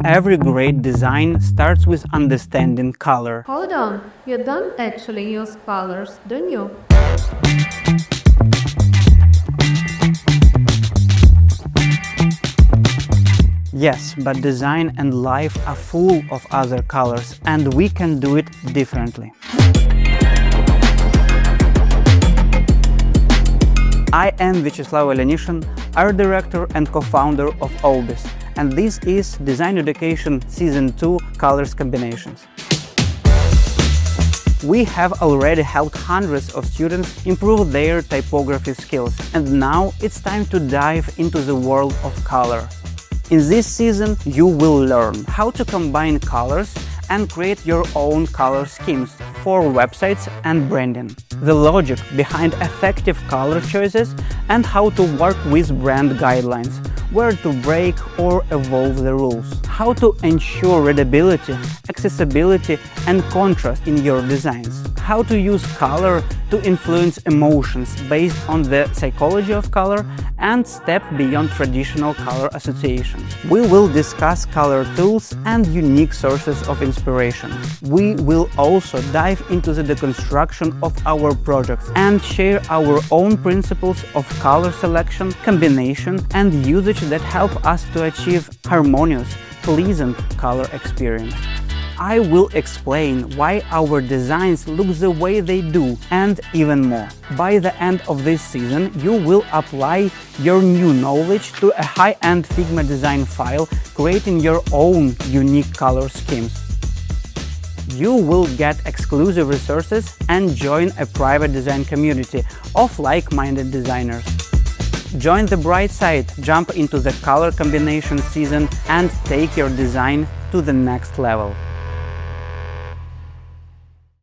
Every great design starts with understanding color. Hold on, you don't actually use colors, don't you? Yes, but design and life are full of other colors, and we can do it differently. I am Vyacheslav Elenishin, art director and co-founder of Obis, and this is Design Education Season 2 Colors Combinations. We have already helped hundreds of students improve their typography skills, and now it's time to dive into the world of color. In this season, you will learn how to combine colors and create your own color schemes for websites and branding, the logic behind effective color choices, and how to work with brand guidelines, where to break or evolve the rules, how to ensure readability, accessibility, and contrast in your designs, how to use color to influence emotions based on the psychology of color, and step beyond traditional color associations. We will discuss color tools and unique sources of inspiration. We will also dive into the deconstruction of our projects and share our own principles of color selection, combination, and usage that help us to achieve harmonious, pleasant color experience. I will explain why our designs look the way they do, and even more. By the end of this season, you will apply your new knowledge to a high-end Figma design file, creating your own unique color schemes. You will get exclusive resources and join a private design community of like-minded designers. Join the bright side, jump into the color combination season, and take your design to the next level.